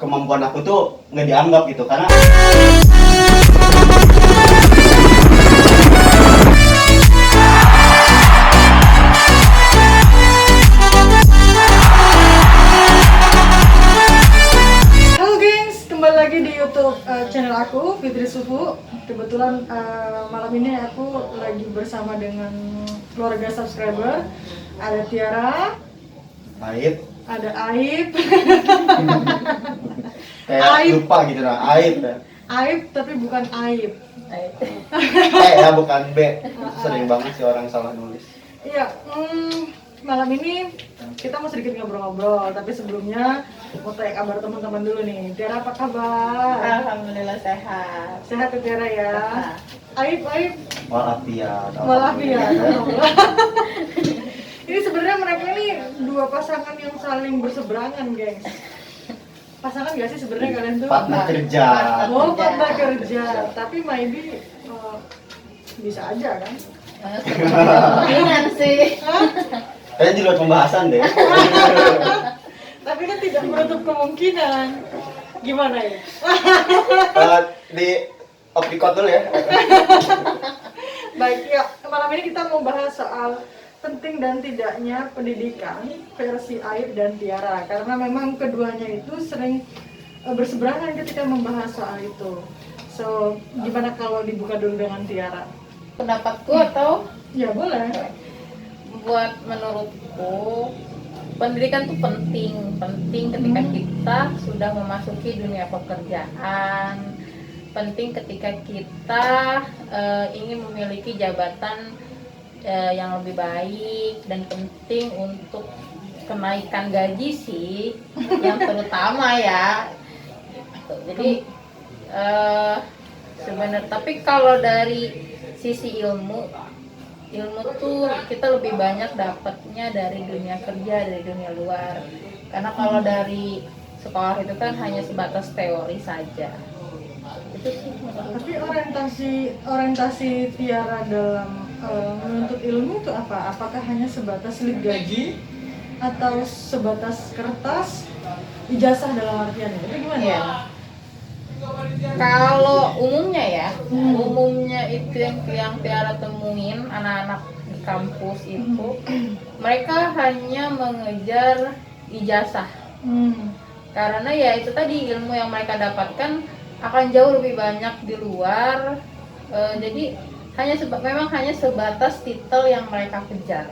kemampuan aku tuh nggak dianggap gitu karena Halo gengs, kembali lagi di YouTube channel aku Fitri Sufu. Kebetulan malam ini aku lagi bersama dengan keluarga subscriber. Ada Tiara, Aib ada Aib, kayak Aib. lupa gitu lah Aib ya. Aib tapi bukan Aib. Ya bukan B. Sering banget sih orang salah nulis. Iya, malam ini kita mau sedikit ngobrol-ngobrol, tapi sebelumnya mau tanya kabar teman-teman dulu nih. Tiara apa kabar? Alhamdulillah sehat. Sehat ya Tiara ya? Aib, Walafiat. walafiat. Ini sebenarnya mereka ini dua pasangan yang saling berseberangan, gengs. Pasangan gak sih sebenarnya kalian tuh? Partner kerja. Oh, partner kerja. Tapi maybe bisa aja kan? Kemungkinan sih. Kayaknya di luar pembahasan deh. Tapi kan tidak menutup kemungkinan. Gimana ya? Di off record dulu ya. Baik, ya malam ini kita mau bahas soal penting dan tidaknya pendidikan versi Aib dan Tiara, karena memang keduanya itu sering berseberangan ketika membahas soal itu. So, gimana kalau dibuka dulu dengan Tiara? Pendapatku atau Ya boleh. buat menurutku pendidikan tuh penting ketika kita sudah memasuki dunia pekerjaan, penting ketika kita ingin memiliki jabatan yang lebih baik, dan penting untuk kenaikan gaji sih yang terutama ya. Jadi sebenarnya, tapi kalau dari sisi ilmu tuh kita lebih banyak dapatnya dari dunia kerja, dari dunia luar. Karena kalau dari sekolah itu kan hanya sebatas teori saja. Itu sih menurutku. Tapi orientasi Tiara dalam menuntut ilmu itu apa? Apakah hanya sebatas slip gaji atau sebatas kertas ijazah dalam artian itu gimana? Iya. Kalau umumnya itu yang Tiara temuin anak-anak di kampus itu, mereka hanya mengejar ijazah. Karena ya itu tadi, ilmu yang mereka dapatkan akan jauh lebih banyak di luar. Jadi memang hanya sebatas titel yang mereka kejar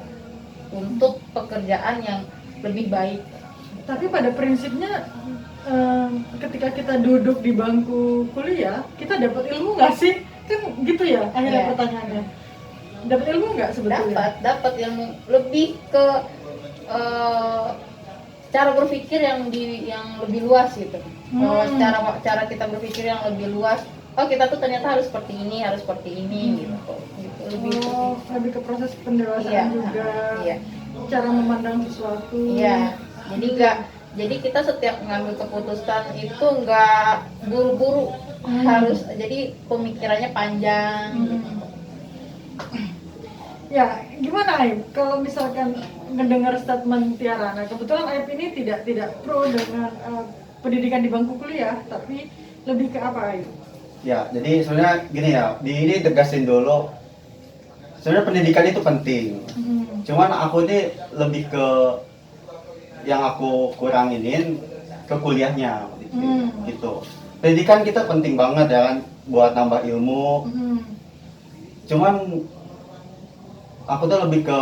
untuk pekerjaan yang lebih baik. Tapi pada prinsipnya ketika kita duduk di bangku kuliah, kita dapat ilmu nggak sih? Kan gitu ya akhirnya Iya. pertanyaannya. Dapat ilmu nggak sebetulnya? Dapat ilmu, lebih ke cara berpikir yang lebih luas gitu. Cara kita berpikir yang lebih luas. Oh, kita tuh ternyata harus seperti ini gitu. Lebih Lebih ke proses pendewasaan Iya. juga. Iya. Cara memandang sesuatu. Iya, jadi kita setiap mengambil keputusan itu nggak buru-buru, harus, jadi pemikirannya panjang. Ya, gimana Aib? Kalau misalkan mendengar statement Tiara, nah kebetulan Aib ini tidak pro dengan pendidikan di bangku kuliah, tapi lebih ke apa Aib? Ya, jadi sebenarnya gini ya, ini tegasin dulu. Sebenarnya pendidikan itu penting. Cuman aku ini lebih ke yang aku kuranginin ke kuliahnya gitu. Pendidikan kita penting banget ya kan buat nambah ilmu. Cuman aku tuh lebih ke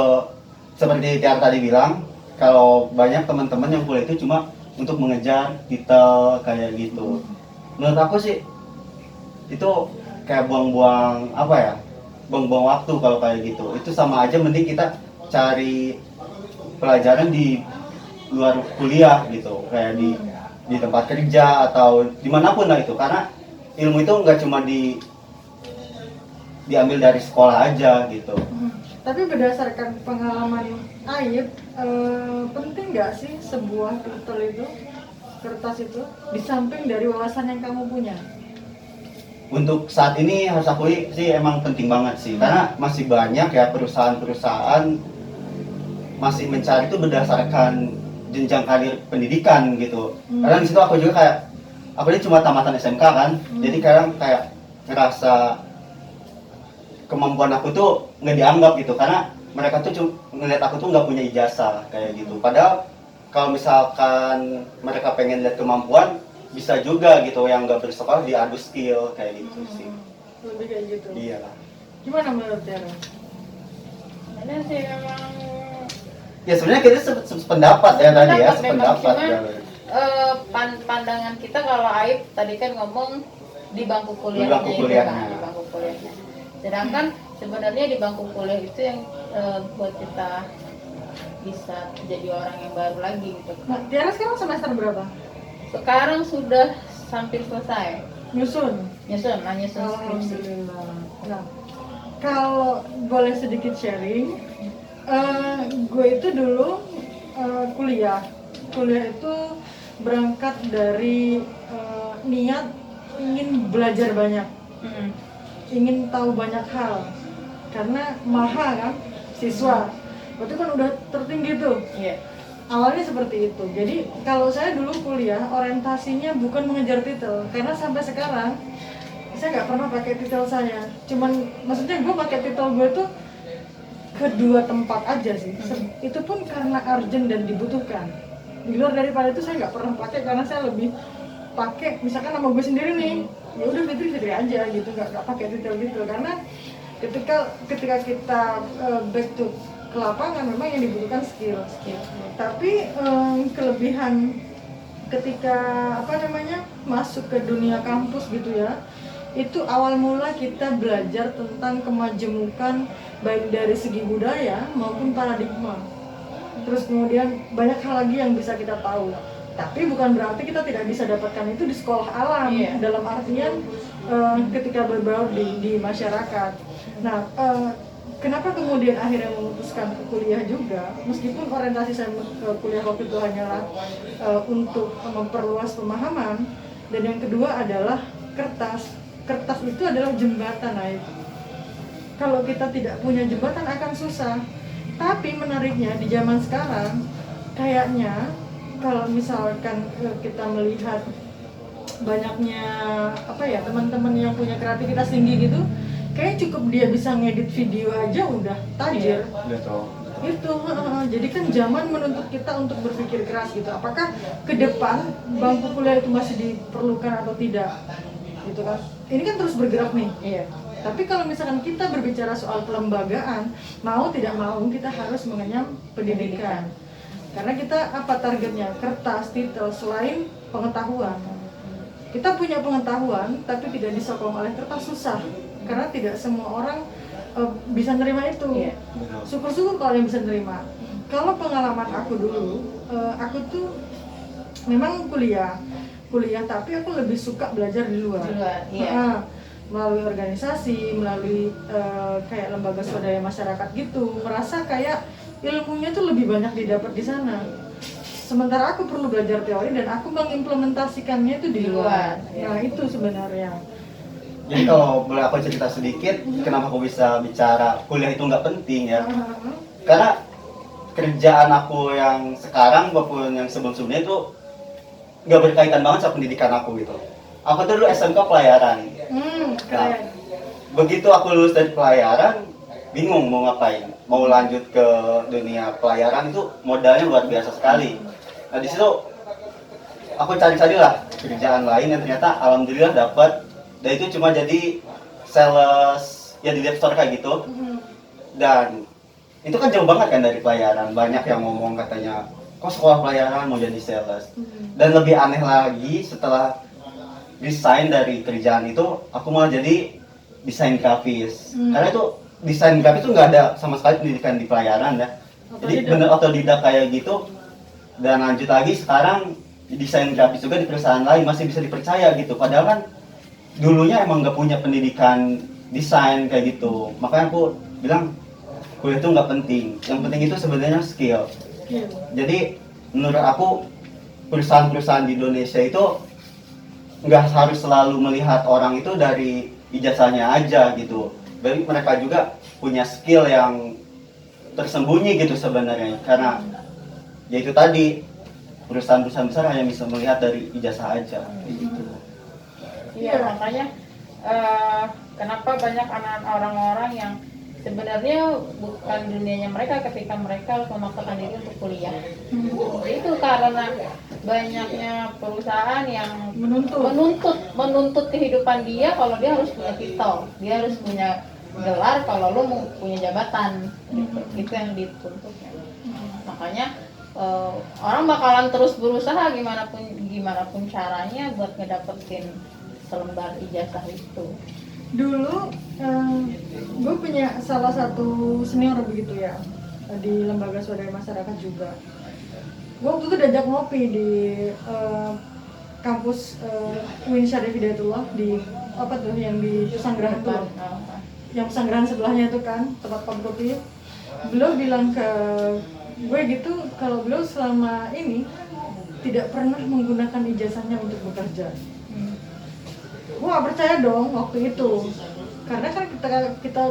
seperti Tiara tadi bilang, kalau banyak teman-teman yang kuliah itu cuma untuk mengejar titel kayak gitu. Menurut aku sih itu kayak buang-buang buang-buang waktu kalau kayak gitu. Itu sama aja mending kita cari pelajaran di luar kuliah gitu, kayak di tempat kerja atau dimanapun lah itu, karena ilmu itu nggak cuma diambil dari sekolah aja gitu. Tapi berdasarkan pengalaman Aib, penting nggak sih sebuah titel itu, kertas itu, di samping dari wawasan yang kamu punya? Untuk saat ini harus akui sih emang penting banget sih, karena masih banyak ya perusahaan-perusahaan masih mencari itu berdasarkan jenjang karir pendidikan gitu. Karena di situ aku juga kayak aku ini cuma tamatan SMK kan, jadi kadang kayak ngerasa kemampuan aku tuh nggak dianggap gitu, karena mereka tuh cuma ngeliat aku tuh nggak punya ijazah kayak gitu. Padahal kalau misalkan mereka pengen lihat kemampuan, bisa juga gitu yang nggak bersekolah diadu skill kayak gitu sih. Lebih kayak gitu. Iya lah. Gimana menurut Tiara? Ada sih memang Ya sebenarnya kita sependapat ya tadi ya, Sependapat memang, sependapat cuman, ya. pandangan kita kalau Aib tadi kan ngomong di bangku kuliahnya, Di bangku itu kuliahnya. kan, di bangku kuliahnya. Sedangkan sebenarnya di bangku kuliah itu yang buat kita bisa jadi orang yang baru lagi gitu. Nah, Tiara sekarang semester berapa? Sekarang sudah hampir selesai Nyusun. nyusun skripsi. Alhamdulillah. Nah, kalau boleh sedikit sharing, gue itu dulu kuliah itu berangkat dari niat ingin belajar banyak, ingin tahu banyak hal, karena maha kan siswa, berarti kan udah tertinggi tuh. Iya. Awalnya seperti itu. Jadi kalau saya dulu kuliah orientasinya bukan mengejar titel, karena sampai sekarang saya nggak pernah pakai titel saya. Cuman maksudnya gue pakai titel gue tuh kedua tempat aja sih. Itu pun karena urgent dan dibutuhkan. Di luar daripada itu saya nggak pernah pakai, karena saya lebih pakai misalkan nama gue sendiri nih. Ya udah Fitri aja gitu, nggak pakai titel gitu. Karena ketika kita back to ke lapangan memang yang dibutuhkan skill. Tapi kelebihan ketika masuk ke dunia kampus gitu ya, itu awal mula kita belajar tentang kemajemukan baik dari segi budaya maupun paradigma. Terus kemudian banyak hal lagi yang bisa kita tahu. Tapi bukan berarti kita tidak bisa dapatkan itu di sekolah alam. Dalam artian ketika berbaur di masyarakat. Nah, kenapa kemudian akhirnya memutuskan ke kuliah juga, meskipun orientasi saya ke kuliah waktu itu hanyalah untuk memperluas pemahaman, dan yang kedua adalah kertas itu adalah jembatan. Kalau kita tidak punya jembatan akan susah. Tapi menariknya di zaman sekarang kayaknya kalau misalkan kita melihat banyaknya teman-teman yang punya kreativitas tinggi gitu, kayak cukup dia bisa ngedit video aja udah tajir. Betul. Itu jadi kan zaman menuntut kita untuk berpikir keras gitu. Apakah ke depan bangku kuliah itu masih diperlukan atau tidak gitu kan? Ini kan terus bergerak nih. Iya. Tapi kalau misalkan kita berbicara soal pelembagaan, mau tidak mau kita harus mengenyam pendidikan. Karena kita apa targetnya? Kertas, titel, selain pengetahuan. Kita punya pengetahuan tapi tidak disokong oleh kertas, susah. Karena tidak semua orang bisa nerima itu. Syukur-syukur kalau yang bisa nerima. Kalau pengalaman aku dulu, aku tuh memang kuliah tapi aku lebih suka belajar di luar. Melalui organisasi, melalui kayak lembaga swadaya masyarakat gitu, merasa kayak ilmunya tuh lebih banyak didapat di sana. Sementara aku perlu belajar teori dan aku mengimplementasikannya itu di luar. Nah itu sebenarnya. Jadi kalau boleh aku cerita sedikit, kenapa aku bisa bicara kuliah itu nggak penting ya? Karena kerjaan aku yang sekarang maupun yang sebelum-sebelumnya itu nggak berkaitan banget sama pendidikan aku gitu. Aku tuh dulu SMK pelayaran. Nah, begitu aku lulus dari pelayaran, bingung mau ngapain. Mau lanjut ke dunia pelayaran itu modalnya luar biasa sekali. Nah di situ aku cari-cari lah kerjaan lain yang ternyata alhamdulillah dapat. Dan itu cuma jadi sales ya di web store kayak gitu. Dan itu kan jauh banget kan dari pelayaran. Banyak yang ngomong katanya, kok sekolah pelayaran mau jadi sales. Dan lebih aneh lagi setelah desain dari kerjaan itu, aku malah jadi desain grafis. Karena itu desain grafis itu nggak ada sama sekali pendidikan di pelayaran ya. Jadi bener otodidak kayak gitu. Dan lanjut lagi sekarang desain grafis juga di perusahaan lain masih bisa dipercaya gitu. Padahal kan dulunya emang nggak punya pendidikan desain kayak gitu. Makanya aku bilang kuliah itu nggak penting. Yang penting itu sebenarnya skill. Jadi menurut aku perusahaan-perusahaan di Indonesia itu nggak harus selalu melihat orang itu dari ijazahnya aja gitu. Jadi mereka juga punya skill yang tersembunyi gitu sebenarnya. Karena ya itu tadi perusahaan-perusahaan besar hanya bisa melihat dari ijazah aja gitu. Iya, makanya kenapa banyak anak orang-orang yang sebenarnya bukan dunianya mereka ketika mereka harus memaksakan diri untuk kuliah. Itu karena banyaknya perusahaan yang menuntut kehidupan dia kalau dia harus punya titel, dia harus punya gelar kalau lo mau punya jabatan. Itu yang dituntutnya. Makanya orang bakalan terus berusaha gimana pun caranya buat ngedapetin selembar ijazah itu. Dulu gue punya salah satu senior begitu ya di lembaga swadaya masyarakat juga. Gue waktu itu diajak ngopi di kampus UIN Syarif Hidayatullah di apa tuh yang di Pesanggerahan tuh, yang Pesanggerahan sebelahnya itu kan tempat kopi. Beliau bilang ke gue gitu kalau beliau selama ini tidak pernah menggunakan ijazahnya untuk bekerja. Gue gak percaya dong waktu itu, karena kan kita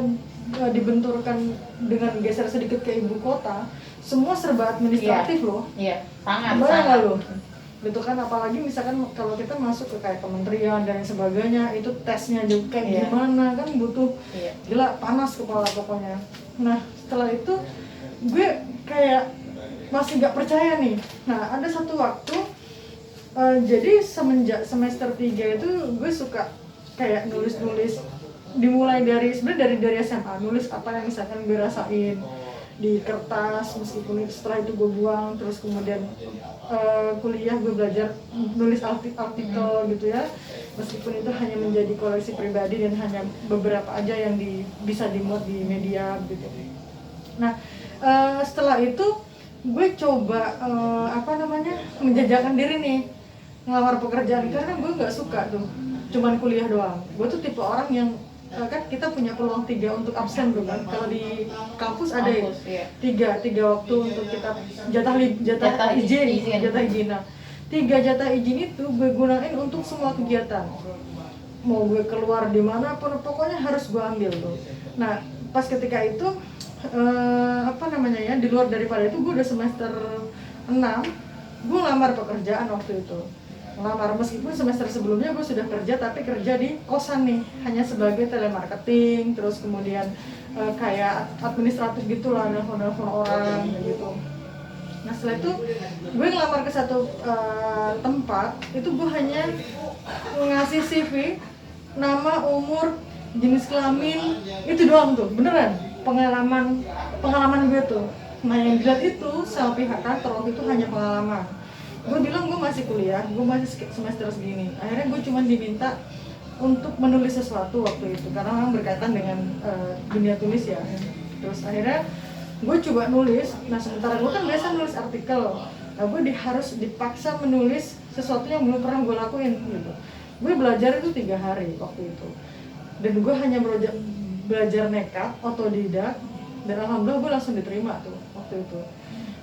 dibenturkan dengan geser sedikit ke ibu kota, semua serba administratif loh. Iya, sangat. Bayang gak lo? Gitu kan, apalagi misalkan kalau kita masuk ke kayak kementerian dan sebagainya, itu tesnya juga kayak gimana kan, butuh gila, panas kepala pokoknya. Nah setelah itu gue kayak masih gak percaya nih. Nah ada satu waktu jadi semenjak semester 3 itu gue suka kayak nulis-nulis, dimulai dari sebenarnya dari SMA, nulis apa yang misalkan gue rasain di kertas, meskipun setelah itu gue buang. Terus kemudian kuliah gue belajar nulis artikel gitu ya, meskipun itu hanya menjadi koleksi pribadi dan hanya beberapa aja yang bisa dimuat di media gitu. Nah setelah itu gue coba menjajakan diri nih, ngelamar pekerjaan, karena gue nggak suka tuh cuman kuliah doang. Gue tuh tipe orang yang kan kita punya peluang 3 untuk absen tuh kan, kalau di kampus ada ya tiga waktu untuk kita jatah izin. Nah 3 jatah izin itu gue gunain untuk semua kegiatan, mau gue keluar dimanapun pokoknya harus gue ambil tuh. Nah pas ketika itu di luar daripada itu gue udah semester 6, gue ngelamar pekerjaan waktu itu. Ngelamar meskipun semester sebelumnya gue sudah kerja, tapi kerja di kosan nih, hanya sebagai telemarketing, terus kemudian kayak administratif gitulah, nelfon orang gitu. Nah setelah itu gue ngelamar ke satu tempat, itu gue hanya ngasih CV, nama, umur, jenis kelamin, itu doang tuh, beneran pengalaman gue tuh. Nah yang dilihat itu sama pihak kantor waktu itu hanya pengalaman. Gue bilang gue masih kuliah, gue masih semester segini. Akhirnya gue cuma diminta untuk menulis sesuatu waktu itu, karena memang berkaitan dengan dunia tulis ya. Terus akhirnya gue coba nulis. Nah sementara gue kan biasa nulis artikel, nah gue harus dipaksa menulis sesuatu yang belum pernah gue lakuin gitu. Gue belajar itu 3 hari waktu itu, dan gue hanya belajar nekat, otodidak, dan alhamdulillah gue langsung diterima tuh waktu itu.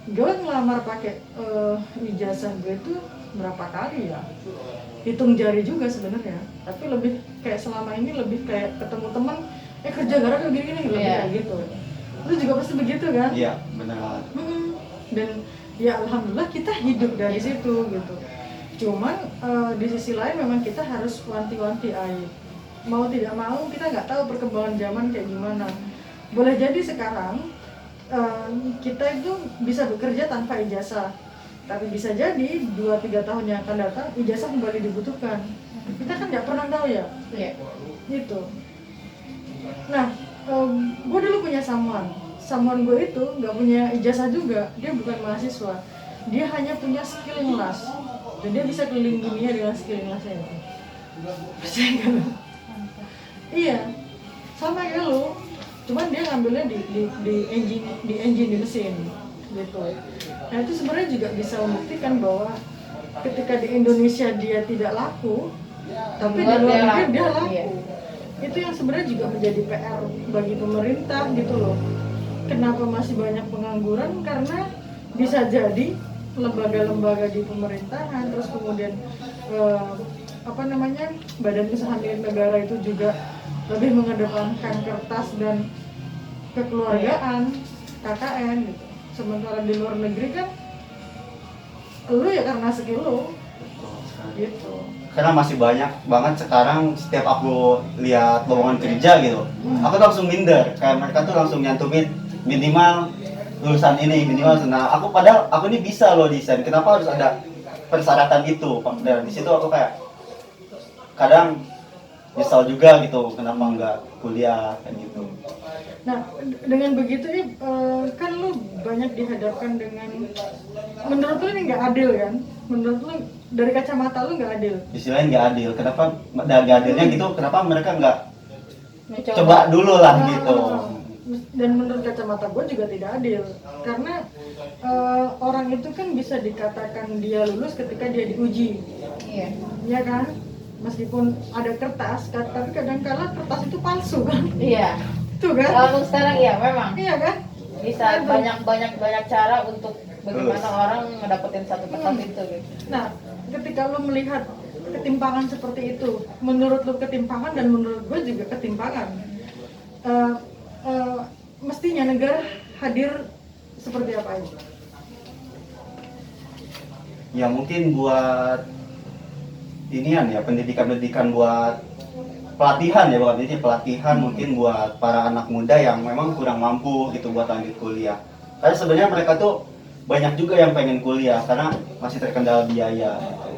Gue ngelamar pakai ijazah gue itu berapa kali ya, hitung jari juga sebenarnya, tapi lebih kayak selama ini lebih kayak ketemu teman, kerja gara gini kayak gitu. Lu juga pasti begitu kan? Iya, benar. Dan ya alhamdulillah kita hidup dari situ gitu. Cuman di sisi lain memang kita harus wanti-wanti air. Mau tidak mau kita nggak tahu perkembangan zaman kayak gimana. Boleh jadi sekarang kita itu bisa bekerja tanpa ijazah, tapi bisa jadi 2-3 tahun yang akan datang ijazah kembali dibutuhkan. Kita kan nggak pernah tahu ya. Gitu. Nah gue dulu punya samuan gue itu nggak punya ijazah juga, dia bukan mahasiswa, dia hanya punya skill ngelas, dan dia bisa keliling dunia dengan skill ngelasnya itu. Percaya nggak lo? Iya, sama kayak lo, cuman dia ngambilnya di engine di mesin gitu. Nah itu sebenarnya juga bisa membuktikan bahwa ketika di Indonesia dia tidak laku, tapi di luar negeri dia laku. Itu yang sebenarnya juga menjadi PR bagi pemerintah gitu loh. Kenapa masih banyak pengangguran? Karena bisa jadi lembaga-lembaga di pemerintahan, terus kemudian badan usaha milik negara itu juga lebih mengedepankan kertas dan kekeluargaan, KKN gitu. Sementara di luar negeri kan lu ya karena skill lu gitu. karena masih banyak banget sekarang setiap aku lihat lowongan kerja gitu, aku tuh langsung minder, kayak mereka tuh langsung nyantumin minimal lulusan ini, minimal. Nah aku padahal aku ini bisa loh desain, kenapa harus ada persyaratan itu? Dan di situ aku kayak kadang nyesal juga gitu, kenapa nggak kuliah kayak gitu. Nah, dengan begitu ya, kan lu banyak dihadapkan dengan, menurut lu ini nggak adil kan? Menurut lu dari kacamata lu nggak adil? Istilahnya nggak adil, kenapa nggak adilnya gitu, kenapa mereka nggak Mencoba. coba dulu lah Ah, gitu. Dan menurut kacamata gue juga tidak adil, karena orang itu kan bisa dikatakan dia lulus ketika dia diuji, Iya. ya kan? Meskipun ada kertas, tapi kadang-kala kertas itu palsu kan? Iya. Tuh kan? Kalau sekarang ya memang Iya kan? bisa banyak cara untuk bagaimana orang ngedapetin satu kertas itu gitu. Nah, ketika lu melihat ketimpangan seperti itu, menurut lu ketimpangan dan menurut gue juga ketimpangan. Mestinya negara hadir seperti apa ini? Ya mungkin buat inian ya, pendidikan buat pelatihan ya, bukan ini pelatihan mungkin buat para anak muda yang memang kurang mampu gitu buat lanjut kuliah. Karena sebenarnya mereka tuh banyak juga yang pengen kuliah karena masih terkendala biaya gitu.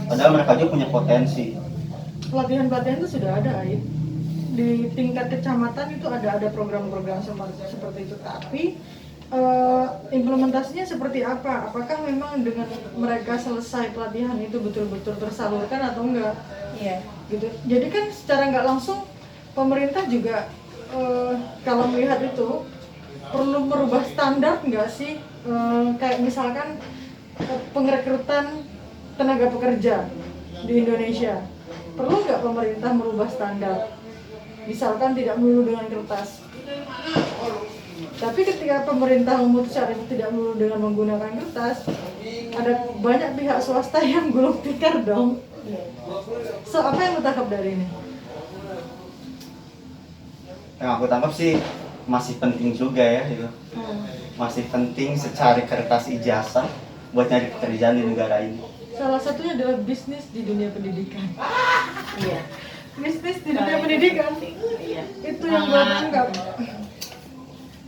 Padahal mereka juga punya potensi. Pelatihan-pelatihan itu sudah ada, Aid. Di tingkat kecamatan itu ada program-program seperti itu, tapi implementasinya seperti apa? Apakah memang dengan mereka selesai pelatihan itu betul-betul tersalurkan atau enggak? Iya. Gitu. Jadi kan secara nggak langsung pemerintah juga kalau melihat itu perlu merubah standar nggak sih? Kayak misalkan pengrekrutan tenaga pekerja di Indonesia, perlu nggak pemerintah merubah standar? Misalkan tidak melulu dengan kertas. Tapi ketika pemerintah memutuskan itu tidak melulu dengan menggunakan kertas, ada banyak pihak swasta yang gulung tikar dong. So, apa yang lu tangkap dari ini? Yang aku tangkap sih masih penting juga ya gitu. Masih penting secari kertas ijazah buat nyari pekerjaan di negara ini. Salah satunya adalah bisnis di dunia pendidikan. Iya. Bisnis di dunia pendidikan. Iya. Itu yang gue tangkap.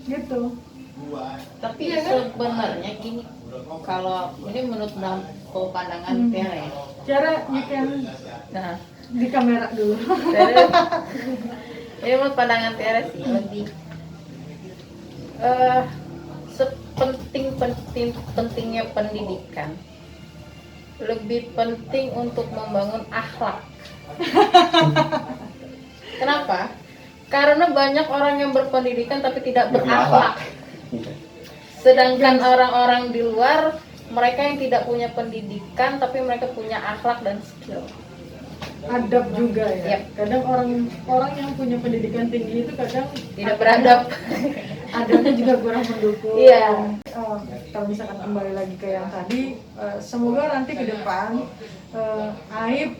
Gitu. Tapi Iya kan? sebenarnya gini, kalau ini menurut pandangan Tiara ya. Cara you can Nah, di kamera dulu. terus ini menurut pandangan Tiara sih lebih pentingnya pendidikan, lebih penting untuk membangun akhlak. Kenapa? Karena banyak orang yang berpendidikan tapi tidak berakhlak. Sedangkan orang-orang di luar, mereka yang tidak punya pendidikan tapi mereka punya akhlak dan skill. Adab juga ya. Yep. Kadang orang yang punya pendidikan tinggi itu kadang Tidak beradab. adabnya juga kurang mendukung. Iya. Kalau misalkan kembali lagi ke yang tadi, semoga nanti ke depan Aib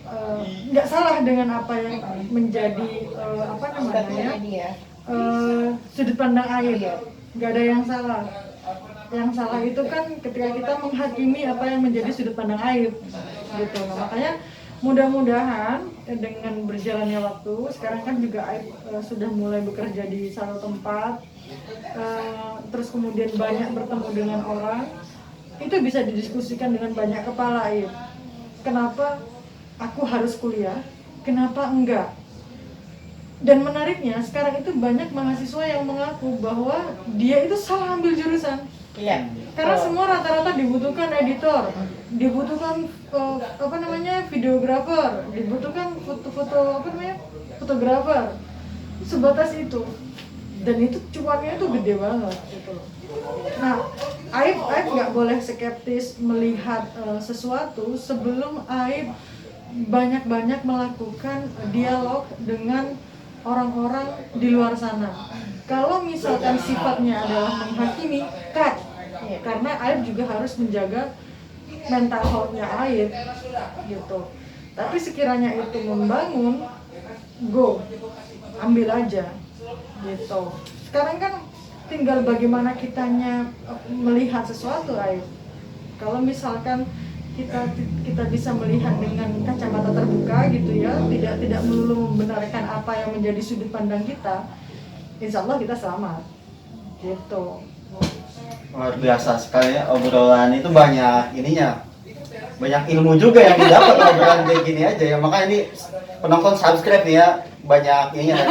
nggak salah dengan apa yang menjadi apa namanya Dia. sudut pandang Aib. Iya. Nggak ada yang salah. Yang salah itu kan ketika kita menghakimi apa yang menjadi sudut pandang Aib, gitu. Nah, makanya mudah-mudahan dengan berjalannya waktu, sekarang kan juga Aib sudah mulai bekerja di satu tempat, terus kemudian banyak bertemu dengan orang, itu bisa didiskusikan dengan banyak kepala Aib. Kenapa aku harus kuliah? Kenapa enggak? Dan menariknya sekarang itu banyak mahasiswa yang mengaku bahwa dia itu salah ambil jurusan. Iya. Karena semua rata-rata dibutuhkan editor, dibutuhkan videografer, dibutuhkan fotografer. Sebatas itu. Dan itu cuannya itu gede banget gitu. Nah, Aib nggak boleh skeptis melihat sesuatu sebelum Aib banyak-banyak melakukan dialog dengan orang-orang di luar sana. Kalau misalkan sifatnya adalah menghakimi, cut. Karena Aib juga harus menjaga mental health-nya Aib gitu. Tapi sekiranya itu membangun, go, ambil aja gitu. Sekarang kan tinggal bagaimana kitanya melihat sesuatu Aib. Kalau misalkan kita bisa melihat dengan kacamata terbuka gitu ya, tidak melulu membenarkan apa yang menjadi sudut pandang kita, insya Allah kita selamat gitu. Luar biasa sekali ya, obrolan itu banyak ininya, banyak ilmu juga yang didapat obrolan kayak gini aja ya. Makanya ini penonton subscribe nih ya, banyak ininya ya.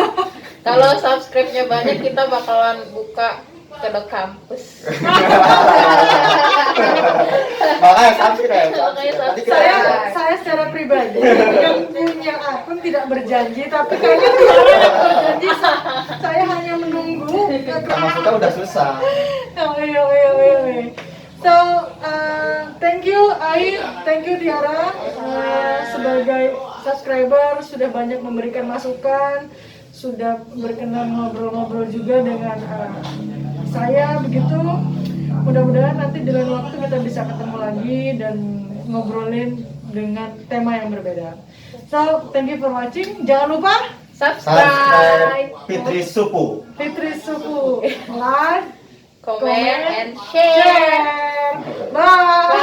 Kalau subscribe-nya banyak, kita bakalan buka kedok kampus. Makanya subscribe. Makanya Nanti kita Saya secara pribadi yang punya akun tidak berjanji, tapi kayaknya Tiara yang berjanji. Saya hanya menunggu. karena kita udah susah. Oh, iya. So, thank you Ain, thank you Tiara, sebagai subscriber sudah banyak memberikan masukan, sudah berkenan ngobrol-ngobrol juga dengan saya begitu. Mudah-mudahan nanti di lain waktu kita bisa ketemu lagi dan ngobrolin dengan tema yang berbeda. So, thank you for watching. Jangan lupa Subscribe, Fitri Supu. Fitri Suku, like, comment, and share. Bye.